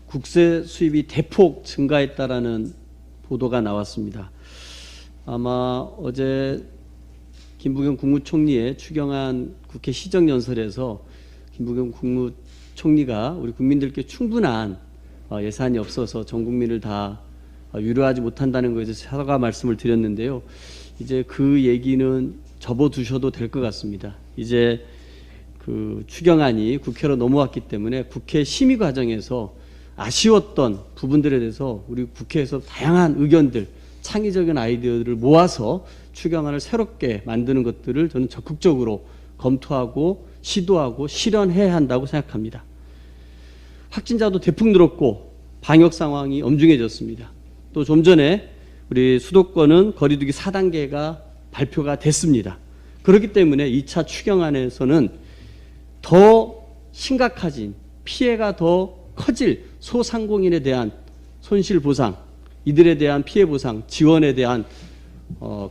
국세 수입이 대폭 증가했다라는 보도가 나왔습니다. 아마 어제 김부겸 국무총리의 추경안 국회 시정연설에서 김부겸 국무총리가 우리 국민들께 충분한 예산이 없어서 전 국민을 다 위로하지 못한다는 것에 대해서 사과 말씀을 드렸는데요. 이제 그 얘기는 접어두셔도 될 것 같습니다. 이제 그 추경안이 국회로 넘어왔기 때문에 국회 심의 과정에서 아쉬웠던 부분들에 대해서 우리 국회에서 다양한 의견들, 창의적인 아이디어들을 모아서 추경안을 새롭게 만드는 것들을 저는 적극적으로 검토하고 시도하고 실현해야 한다고 생각합니다. 확진자도 대폭 늘었고 방역 상황이 엄중해졌습니다. 또 좀 전에 우리 수도권은 거리두기 4단계가 발표가 됐습니다. 그렇기 때문에 2차 추경안에서는 더 심각해진 피해가 더 커질 소상공인에 대한 손실보상, 이들에 대한 피해보상, 지원에 대한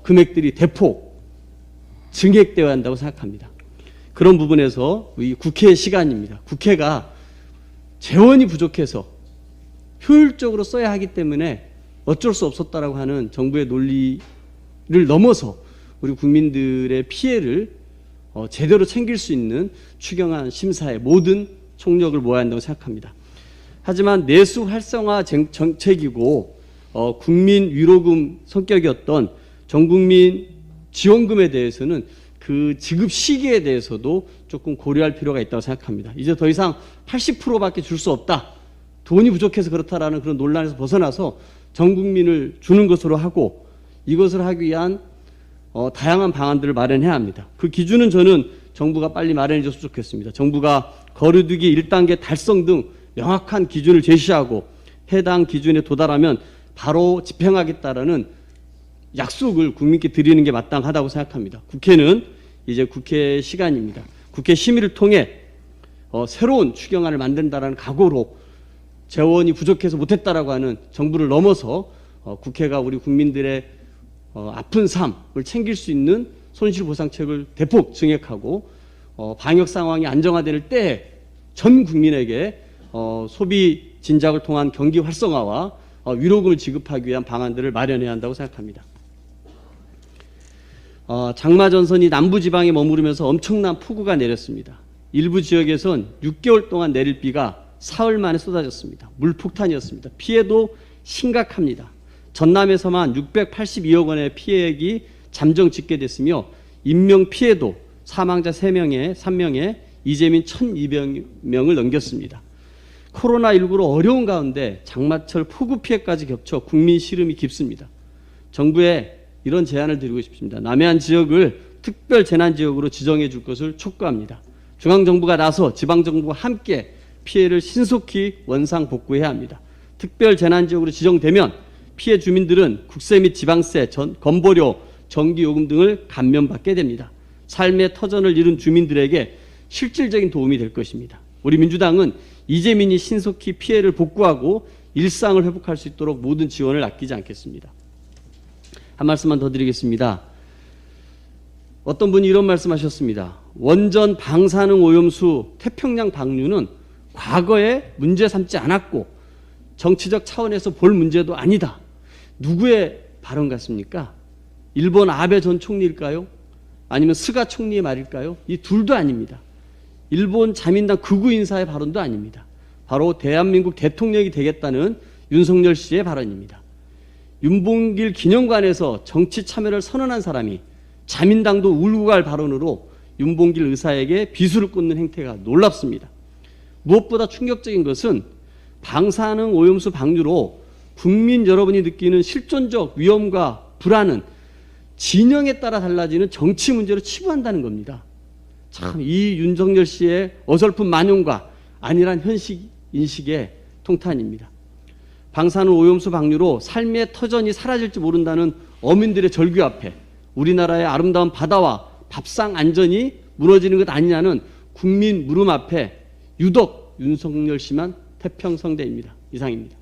금액들이 대폭 증액되어야 한다고 생각합니다. 그런 부분에서 이 국회의 시간입니다. 국회가 재원이 부족해서 효율적으로 써야 하기 때문에 어쩔 수 없었다라고 하는 정부의 논리를 넘어서 우리 국민들의 피해를 제대로 챙길 수 있는 추경안 심사의 모든 총력을 모아야 한다고 생각합니다. 하지만 내수 활성화 정책이고 국민 위로금 성격이었던 전국민 지원금에 대해서는 그 지급 시기에 대해서도 조금 고려할 필요가 있다고 생각합니다. 이제 더 이상 80%밖에 줄 수 없다. 돈이 부족해서 그렇다라는 그런 논란에서 벗어나서 전 국민을 주는 것으로 하고 이것을 하기 위한 다양한 방안들을 마련해야 합니다. 그 기준은 저는 정부가 빨리 마련해 줬으면 좋겠습니다. 정부가 거리두기 1단계 달성 등 명확한 기준을 제시하고 해당 기준에 도달하면 바로 집행하겠다라는 약속을 국민께 드리는 게 마땅하다고 생각합니다. 국회는 이제 국회 시간입니다. 국회 심의를 통해 새로운 추경안을 만든다라는 각오로 재원이 부족해서 못했다라고 하는 정부를 넘어서 국회가 우리 국민들의 아픈 삶을 챙길 수 있는 손실보상책을 대폭 증액하고 방역 상황이 안정화될 때 전 국민에게 소비 진작을 통한 경기 활성화와 위로금을 지급하기 위한 방안들을 마련해야 한다고 생각합니다. 장마 전선이 남부지방에 머무르면서 엄청난 폭우가 내렸습니다. 일부 지역에선 6개월 동안 내릴 비가 사흘 만에 쏟아졌습니다. 물폭탄이었습니다. 피해도 심각합니다. 전남에서만 682억 원의 피해액이 잠정 집계됐으며 인명피해도 사망자 3명에 이재민 1,200명을 넘겼습니다. 코로나19로 어려운 가운데 장마철 폭우 피해까지 겹쳐 국민 시름이 깊습니다. 정부에 이런 제안을 드리고 싶습니다. 남해안 지역을 특별 재난지역으로 지정해 줄 것을 촉구합니다. 중앙정부가 나서 지방정부와 함께 피해를 신속히 원상복구해야 합니다. 특별 재난지역으로 지정되면 피해 주민들은 국세 및 지방세, 건보료, 전기요금 등을 감면받게 됩니다. 삶의 터전을 잃은 주민들에게 실질적인 도움이 될 것입니다. 우리 민주당은 이재민이 신속히 피해를 복구하고 일상을 회복할 수 있도록 모든 지원을 아끼지 않겠습니다. 한 말씀만 더 드리겠습니다. 어떤 분이 이런 말씀하셨습니다. 원전 방사능 오염수 태평양 방류는 과거에 문제 삼지 않았고 정치적 차원에서 볼 문제도 아니다. 누구의 발언 같습니까? 일본 아베 전 총리일까요? 아니면 스가 총리의 말일까요? 이 둘도 아닙니다. 일본 자민당 극우 인사의 발언도 아닙니다. 바로 대한민국 대통령이 되겠다는 윤석열 씨의 발언입니다. 윤봉길 기념관에서 정치 참여를 선언한 사람이 자민당도 울고 갈 발언으로 윤봉길 의사에게 비수를 꽂는 행태가 놀랍습니다. 무엇보다 충격적인 것은 방사능 오염수 방류로 국민 여러분이 느끼는 실존적 위험과 불안은 진영에 따라 달라지는 정치 문제로 치부한다는 겁니다. 참 이 윤석열 씨의 어설픈 만용과 안일한 현실 인식의 통탄입니다. 방사능 오염수 방류로 삶의 터전이 사라질지 모른다는 어민들의 절규 앞에 우리나라의 아름다운 바다와 밥상 안전이 무너지는 것 아니냐는 국민 물음 앞에 유독 윤석열 씨만 태평성대입니다. 이상입니다.